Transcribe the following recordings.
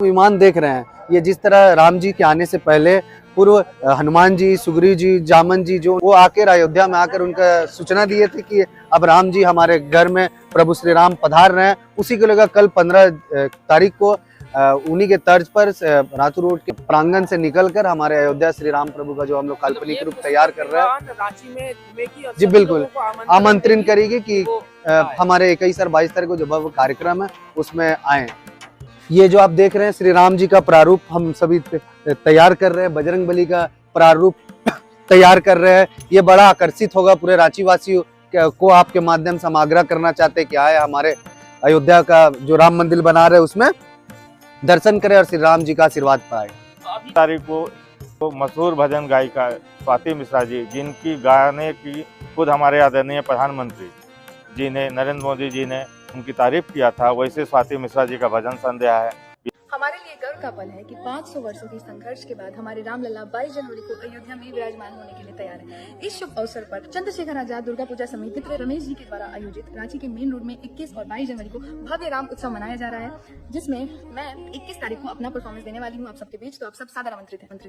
विमान देख रहे हैं, ये जिस तरह राम जी के आने से पहले पूर्व हनुमान जी, सुग्रीव जी, जामन जी जो वो आकर अयोध्या में आकर उनका सूचना दिए थे कि अब राम जी हमारे घर में प्रभु श्री राम पधार रहे हैं। उसी को लेकर कल 15 तारीख को उन्हीं के तर्ज पर रातू रोड के प्रांगण से निकलकर हमारे अयोध्या श्री राम प्रभु का जो हम लोग काल्पनिक रूप तैयार कर रहे हैं, रांची में घूमेगी जी बिल्कुल आमंत्रण करेगी कि हमारे 21 और 22 तारीख को जो भव्य कार्यक्रम है उसमें आए। ये जो आप देख रहे हैं श्री राम जी का प्रारूप हम सभी तैयार कर रहे हैं, बजरंगबली का प्रारूप तैयार कर रहे हैं। ये बड़ा आकर्षित होगा पूरे रांची वासियों को। आपके माध्यम से हम आग्रह करना चाहते हैं कि आए हमारे अयोध्या का जो राम मंदिर बना रहे उसमें दर्शन करें और श्री राम जी का आशीर्वाद पाए। तारीख को तो मशहूर भजन गायिका स्वाति मिश्रा जी, जिनकी गाने की खुद हमारे आदरणीय प्रधानमंत्री जी ने, नरेंद्र मोदी जी ने उनकी तारीफ किया था, वैसे स्वाति मिश्रा जी का भजन संध्या है। हमारे लिए गर्व का पल है कि 500 वर्षों की संघर्ष के बाद हमारे रामलला 22 जनवरी को अयोध्या में विराजमान होने के लिए तैयार है। इस शुभ अवसर पर चंद्रशेखर आजाद दुर्गा पूजा समिति रमेश जी के द्वारा आयोजित रांची के मेन रोड में 21 और 22 जनवरी को भव्य राम उत्सव मनाया जा रहा है, जिसमें मैं 21 तारीख को अपना परफॉर्मेंस देने वाली हूँ आप सबके बीच, तो आप सब सादर आमंत्रित हैं।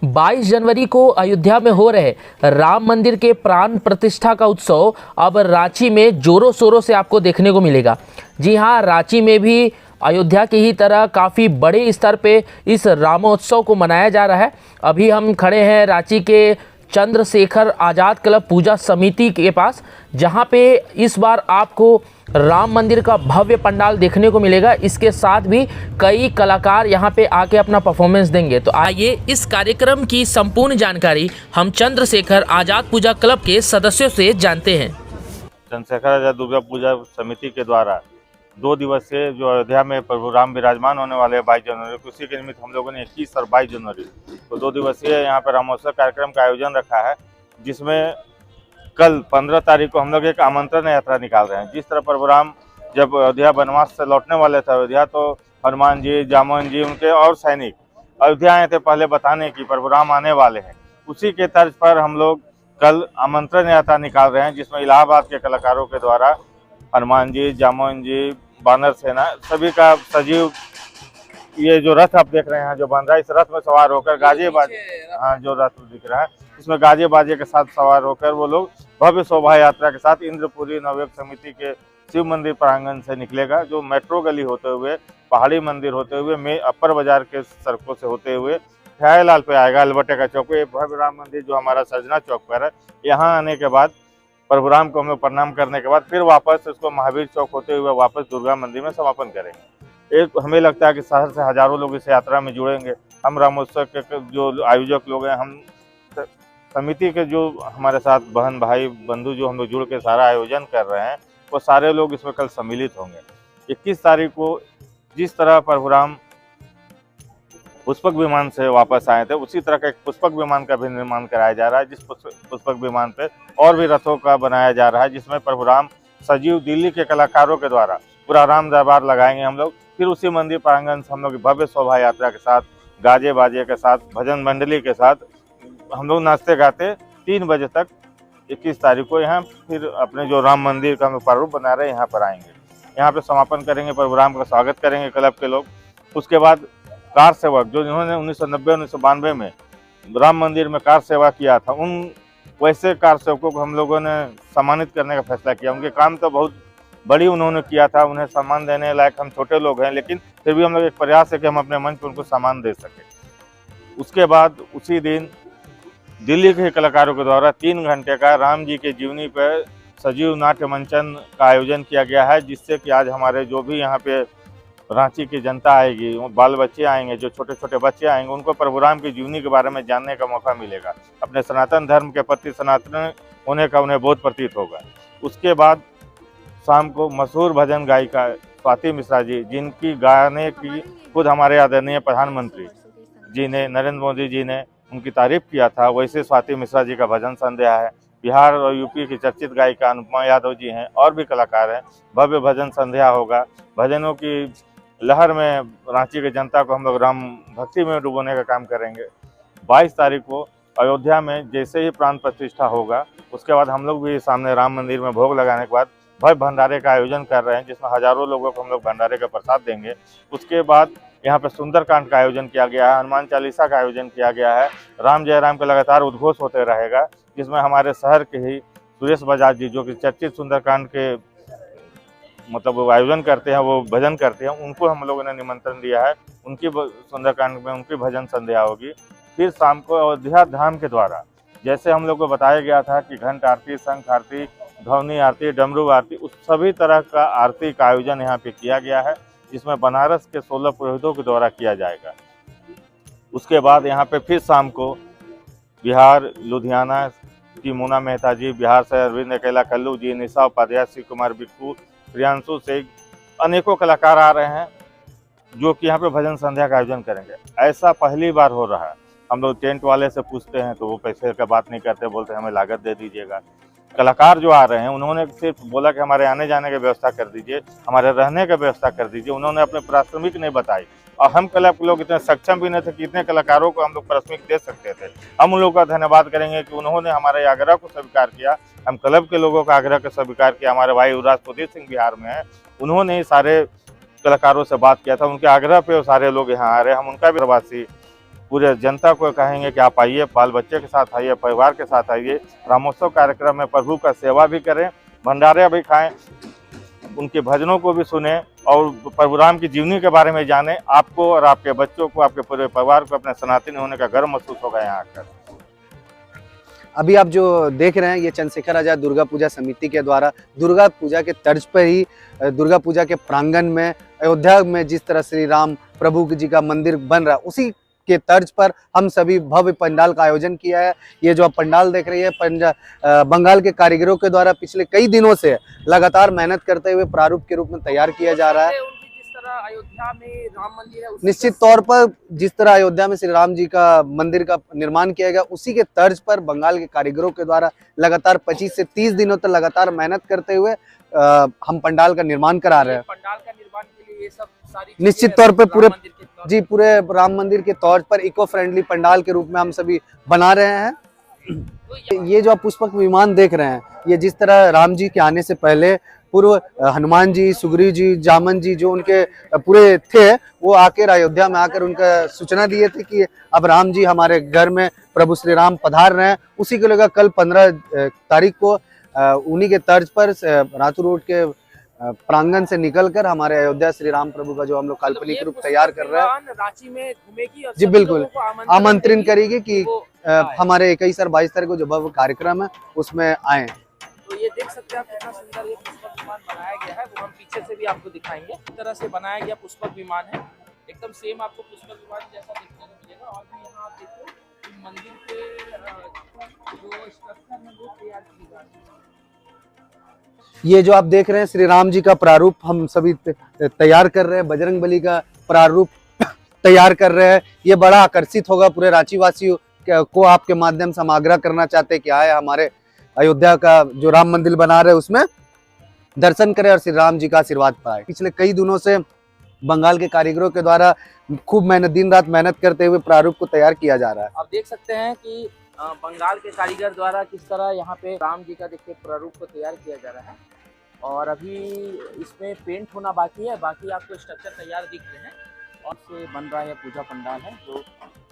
22 जनवरी को अयोध्या में हो रहे राम मंदिर के प्राण प्रतिष्ठा का उत्सव अब रांची में जोरों शोरों से आपको देखने को मिलेगा। जी हाँ, रांची में भी अयोध्या की ही तरह काफ़ी बड़े स्तर पे इस रामोत्सव को मनाया जा रहा है। अभी हम खड़े हैं रांची के चंद्रशेखर आज़ाद क्लब पूजा समिति के पास, जहां पे इस बार आपको राम मंदिर का भव्य पंडाल देखने को मिलेगा। इसके साथ भी कई कलाकार यहां पे आके अपना परफॉर्मेंस देंगे। तो आइए इस कार्यक्रम की संपूर्ण जानकारी हम चंद्रशेखर आज़ाद पूजा क्लब के सदस्यों से जानते हैं। चंद्रशेखर आजाद दुर्गा पूजा समिति के द्वारा 2 दिवसीय जो अयोध्या में प्रभु राम विराजमान होने वाले हैं 22 जनवरी को, उसी के निमित्त हम लोगों ने 21 और 22 जनवरी तो 2 दिवसीय यहाँ पर रामोत्सव कार्यक्रम का आयोजन रखा है, जिसमें कल 15 तारीख को हम लोग एक आमंत्रण यात्रा निकाल रहे हैं। जिस तरह प्रभु राम जब अयोध्या वनवास से लौटने वाले थे अयोध्या, तो हनुमान जी, जामन जी उनके और सैनिक अयोध्या आए थे पहले बताने की प्रभु राम आने वाले हैं। उसी के तर्ज पर हम लोग कल आमंत्रण यात्रा निकाल रहे हैं, जिसमें इलाहाबाद के कलाकारों के द्वारा हनुमान जी, जामन जी, बानर सेना सभी का सजीव ये जो रथ आप देख रहे हैं जो बन रहा है, इस रथ में सवार होकर गाजे बाजे, हाँ जो रथ दिख रहा है इसमें गाजे बाजे के साथ सवार होकर वो लोग भव्य शोभा यात्रा के साथ इंद्रपुरी नवयुग समिति के शिव मंदिर प्रांगण से निकलेगा, जो मेट्रो गली होते हुए, पहाड़ी मंदिर होते हुए, में अपर बाजार के सड़कों से होते हुए ख्यालाल पे आएगा, अलबटे का चौक। ये भव्य राम मंदिर जो हमारा सर्जना चौक पर है, यहाँ आने के बाद प्रभु राम को हम लोग प्रणाम करने के बाद फिर वापस इसको महावीर चौक होते हुए वापस दुर्गा मंदिर में समापन करेंगे। एक हमें लगता है कि शहर से हजारों लोग इस यात्रा में जुड़ेंगे। हम रामोत्सव के जो आयोजक लोग हैं, हम समिति के जो हमारे साथ बहन भाई बंधु जो हम लोग जुड़ के सारा आयोजन कर रहे हैं, वो सारे लोग इसमें कल सम्मिलित होंगे। 21 तारीख को जिस तरह प्रभु राम पुष्पक विमान से वापस आए थे, उसी तरह का एक पुष्पक विमान का भी निर्माण कराया जा रहा है, जिस पुष्पक विमान पे और भी रथों का बनाया जा रहा है, जिसमें प्रभु राम सजीव दिल्ली के कलाकारों के द्वारा पूरा राम दरबार लगाएंगे हम लोग। फिर उसी मंदिर प्रांगण से हम लोग भव्य शोभा यात्रा के साथ, गाजे बाजे के साथ, भजन मंडली के साथ हम लोग नाचते गाते 3 बजे तक 21 तारीख को यहाँ फिर अपने जो राम मंदिर का हम प्रारूप बना रहे हैं यहाँ पर आएंगे। यहाँ पे समापन करेंगे, प्रभु राम का स्वागत करेंगे क्लब के लोग। उसके बाद कार सेवक जो जिन्होंने 1990-1992 में राम मंदिर में कार सेवा किया था, उन वैसे कार सेवकों को हम लोगों ने सम्मानित करने का फैसला किया। उनके काम तो बहुत बड़ी उन्होंने किया था, उन्हें सम्मान देने लायक हम छोटे लोग हैं, लेकिन फिर भी हम लोग एक प्रयास है कि हम अपने मंच पर उनको सम्मान दे सकें। उसके बाद उसी दिन दिल्ली के कलाकारों के द्वारा 3 घंटे का राम जी के जीवनी पर सजीव नाट्य मंचन का आयोजन किया गया है, जिससे कि आज हमारे जो भी यहाँ पे रांची की जनता आएगी, बाल बच्चे आएंगे, जो छोटे छोटे बच्चे आएंगे, उनको प्रभु राम की जीवनी के बारे में जानने का मौका मिलेगा। अपने सनातन धर्म के प्रति सनातन होने का उन्हें बोध प्रतीत होगा। उसके बाद शाम को मशहूर भजन गायिका स्वाति मिश्रा जी, जिनकी गाने की खुद हमारे आदरणीय प्रधानमंत्री जी ने, नरेंद्र मोदी जी ने उनकी तारीफ किया था, वैसे स्वाति मिश्रा जी का भजन संध्या है। बिहार और यूपी की चर्चित गायिका अनुपमा यादव जी हैं और भी कलाकार हैं। भव्य भजन संध्या होगा। भजनों की लहर में रांची की जनता को हम लोग राम भक्ति में डुबोने का काम करेंगे। 22 तारीख को अयोध्या में जैसे ही प्राण प्रतिष्ठा होगा, उसके बाद हम लोग भी सामने राम मंदिर में भोग लगाने के बाद भव्य भंडारे का आयोजन कर रहे हैं, जिसमें हजारों लोगों को हम लोग भंडारे का प्रसाद देंगे। उसके बाद यहाँ पे सुंदरकांड का आयोजन किया गया है, हनुमान चालीसा का आयोजन किया गया है, राम जय राम का लगातार उद्घोष होते रहेगा, जिसमें हमारे शहर के ही सुरेश बजाज जी जो कि चर्चित सुंदरकांड के मतलब वो आयोजन करते हैं, वो भजन करते हैं, उनको हम लोगों ने निमंत्रण दिया है। उनकी सुंदरकांड में उनकी भजन संध्या होगी। फिर शाम को अयोध्या धाम के द्वारा जैसे हम लोग को बताया गया था कि घंट आरती, शंख आरती, ध्वनि आरती, डमरू आरती, उस सभी तरह का आरती का आयोजन यहाँ पे किया गया है, जिसमें बनारस के 16 पुरोहितों के द्वारा किया जाएगा। उसके बाद यहाँ पे फिर शाम को बिहार लुधियाना की मोना मेहता जी, बिहार से अरविंद अकेला कल्लू जी, निशा उपाध्याय, शिव कुमार बिक्कू, प्रियांशु शेख, अनेकों कलाकार आ रहे हैं जो कि यहाँ पे भजन संध्या का आयोजन करेंगे। ऐसा पहली बार हो रहा है। हम लोग टेंट वाले से पूछते हैं तो वो पैसे का बात नहीं करते, बोलते हैं हमें लागत दे दीजिएगा। कलाकार जो आ रहे हैं उन्होंने सिर्फ बोला कि हमारे आने जाने की व्यवस्था कर दीजिए, हमारे रहने की व्यवस्था कर दीजिए। उन्होंने अपने पारिश्रमिक नहीं बताई और हम कला लोग इतने सक्षम भी नहीं थे कि इतने कलाकारों को हम लोग पारिश्रमिक दे सकते थे। हम उन लोगों का धन्यवाद करेंगे कि उन्होंने हमारे आग्रह को स्वीकार किया। हम क्लब के लोगों का आग्रह को स्वीकार किया। हमारे भाई युवराज सुधीर सिंह बिहार में है, उन्होंने ही सारे कलाकारों से बात किया था, उनके आग्रह पे वो सारे लोग यहाँ आ रहे हैं। हम उनका भी प्रवासी पूरे जनता को कहेंगे कि आप आइए, बाल बच्चे के साथ आइए, परिवार के साथ आइए, रामोत्सव कार्यक्रम में प्रभु का सेवा भी करें, भंडारे भी खाएं, उनके भजनों को भी सुने और प्रभु राम की जीवनी के बारे में जाने। आपको और आपके बच्चों को, आपके पूरे परिवार को अपने सनातनी होने का गर्व महसूस होगा यहाँ आकर। अभी आप जो देख रहे हैं ये चंद्रशेखर आजाद दुर्गा पूजा समिति के द्वारा दुर्गा पूजा के तर्ज पर ही दुर्गा पूजा के प्रांगण में अयोध्या में जिस तरह श्री राम प्रभु जी का मंदिर बन रहा है, उसी के तर्ज पर हम सभी भव्य पंडाल का आयोजन किया है। ये जो आप पंडाल देख रही है बंगाल के कारीगरों के द्वारा पिछले कई दिनों से लगातार मेहनत करते हुए प्रारूप के रूप में तैयार किया जा रहा है। अयोध्या में राम मंदिर है, निश्चित तौर पर जिस तरह अयोध्या में श्री राम जी का मंदिर का निर्माण किया गया, उसी के तर्ज पर बंगाल के कारीगरों के द्वारा लगातार 25 से 30 दिनों तक लगातार मेहनत करते हुए हम पंडाल का निर्माण करा रहे हैं। पंडाल का निर्माण के लिए ये सब सारी निश्चित तौर पे पूरे राम मंदिर के तौर पर इको फ्रेंडली पंडाल के रूप में हम सभी बना रहे हैं। ये जो आप पुष्पक विमान देख रहे हैं, ये जिस तरह राम जी के आने से पहले पूर्व हनुमान जी, सुग्रीव जी, जामन जी जो उनके पूरे थे, वो आकर अयोध्या में आकर उनका सूचना दिए थे कि अब राम जी हमारे घर में प्रभु श्री राम पधार रहे हैं। उसी को लेकर कल 15 तारीख को उन्हीं के तर्ज पर रातू रोड के प्रांगण से निकलकर हमारे अयोध्या श्री राम प्रभु का जो हम लोग काल्पनिक रूप तैयार कर रहे हैं, रांची में घूमेगी और जी बिल्कुल आमंत्रण करेगी कि हमारे 21 और 22 तारीख को जो भव्य कार्यक्रम है उसमें आए। तो ये देख सकते हैं आप कितना सुंदर ये पुष्पक विमान बनाया गया है, वो हम पीछे से भी आपको दिखाएंगे। इस तरह से बनाया गया पुष्पक विमान है, एकदम सेम आपको पुष्पक विमान जैसा देखने को मिलेगा। और भी यहाँ आप देखो मंदिर के जो स्ट्रक्चर है वो तैयार की जा रही है। ये जो आप देख रहे हैं श्री राम जी का प्रारूप हम सभी तैयार कर रहे हैं, बजरंग बली का प्रारूप तैयार कर रहे हैं। ये बड़ा आकर्षित होगा पूरे रांची वासियों को। आपके माध्यम से हम आग्रह करना चाहते हैं कि आए हमारे अयोध्या का जो राम मंदिर बना रहे उसमें दर्शन करें और श्री राम जी का आशीर्वाद पाए। पिछले कई दिनों से बंगाल के कारीगरों के द्वारा खूब मेहनत, दिन रात मेहनत करते हुए प्रारूप को तैयार किया जा रहा है। आप देख सकते हैं कि बंगाल के कारीगर द्वारा किस तरह यहाँ पे राम जी का देखिए प्रारूप को तैयार किया जा रहा है। और अभी इसमें पेंट होना बाकी है, बाकी आपको स्ट्रक्चर तैयार दिख रहे हैं और से बन रहा है पूजा पंडाल है, जो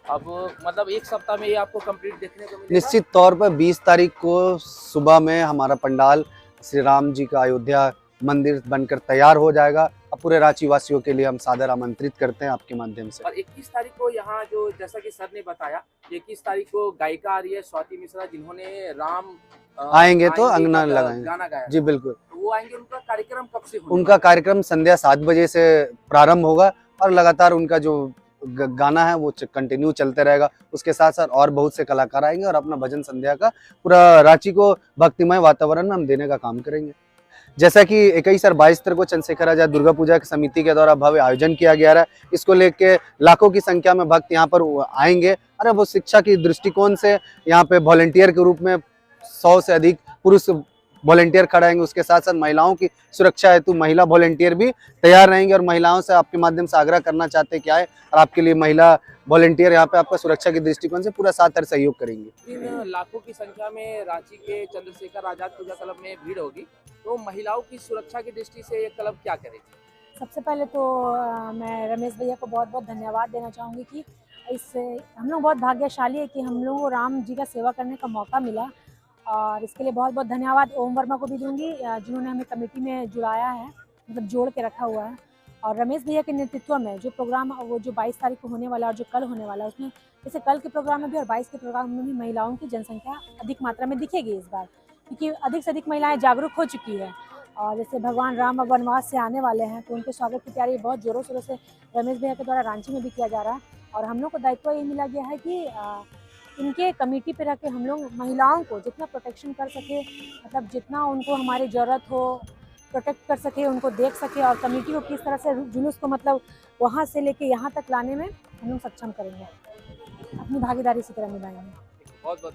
अब मतलब एक सप्ताह में ये आपको कंप्लीट देखने को मिलेगा। निश्चित तौर पर 20 तारीख को सुबह में हमारा पंडाल श्री राम जी का अयोध्या मंदिर बनकर तैयार हो जाएगा। अब पूरे रांची वासियों के लिए हम सादर आमंत्रित करते हैं आपके माध्यम से। और 21 तारीख को यहाँ जो जैसा कि सर ने बताया, 21 तारीख को गायिका आ रही है स्वाति मिश्रा, जिन्होंने राम आएंगे तो अंगना लगाएंगे, गाना गाया। जी बिल्कुल। तो वो आएंगे, उनका कार्यक्रम कब से होगा? उनका कार्यक्रम संध्या 7 बजे से प्रारंभ होगा और लगातार उनका जो गाना है वो कंटिन्यू चलते रहेगा। उसके साथ साथ और बहुत से कलाकार आएंगे और अपना भजन संध्या का पूरा रांची को भक्तिमय वातावरण में हम देने का काम करेंगे। जैसा कि 21 और 22 तारीख को चंद्रशेखर आजाद दुर्गा पूजा समिति के द्वारा भव्य आयोजन किया गया है। इसको लेके लाखों की संख्या में भक्त यहाँ पर आएंगे। अरे वो शिक्षा की दृष्टिकोण से यहाँ पे वॉलंटियर के रूप में 100 से अधिक पुरुष वॉलंटियर खड़ा रहेंगे। उसके साथ साथ महिलाओं की सुरक्षा हेतु महिला वॉलंटियर भी तैयार रहेंगे और महिलाओं से आपके माध्यम से आग्रह करना चाहते हैं कि आए और आपके लिए महिला वॉलंटियर यहाँ पे आपका सुरक्षा की दृष्टिकोण से पूरा साथ सहयोग करेंगे। इन लाखों की संख्या में रांची के चंद्रशेखर आजाद पूजा क्लब में भीड़ होगी, तो महिलाओं की सुरक्षा की दृष्टि से ये क्लब क्या करेगी? सबसे पहले तो मैं रमेश भैया को बहुत बहुत धन्यवाद देना चाहूँगी कि हम लोग बहुत भाग्यशाली है कि हम लोगों को राम जी का सेवा करने का मौका मिला, और इसके लिए बहुत बहुत धन्यवाद ओम वर्मा को भी दूंगी जिन्होंने हमें कमेटी में जुड़ाया है, मतलब जोड़ के रखा हुआ है। और रमेश भैया के नेतृत्व में जो प्रोग्राम वो जो 22 तारीख को होने वाला है और जो कल होने वाला है, उसमें जैसे कल के प्रोग्राम में भी और 22 के प्रोग्राम में भी महिलाओं की जनसंख्या अधिक मात्रा में दिखेगी इस बार, क्योंकि अधिक से अधिक महिलाएं जागरूक हो चुकी है। और जैसे भगवान राम अब वनवास से आने वाले हैं तो उनके स्वागत की तैयारी बहुत ज़ोरों शोरों से रमेश भैया के द्वारा रांची में भी किया जा रहा है। और हम लोग को दायित्व ये मिला गया है कि इनके कमेटी पे रह के हम लोग महिलाओं को जितना प्रोटेक्शन कर सके, मतलब जितना उनको हमारी ज़रूरत हो प्रोटेक्ट कर सके, उनको देख सके, और कमेटी को किस तरह से जुलूस को मतलब वहाँ से लेके यहाँ तक लाने में हम लोग सक्षम करेंगे, अपनी भागीदारी इसी तरह निभाएंगे। बहुत बहुत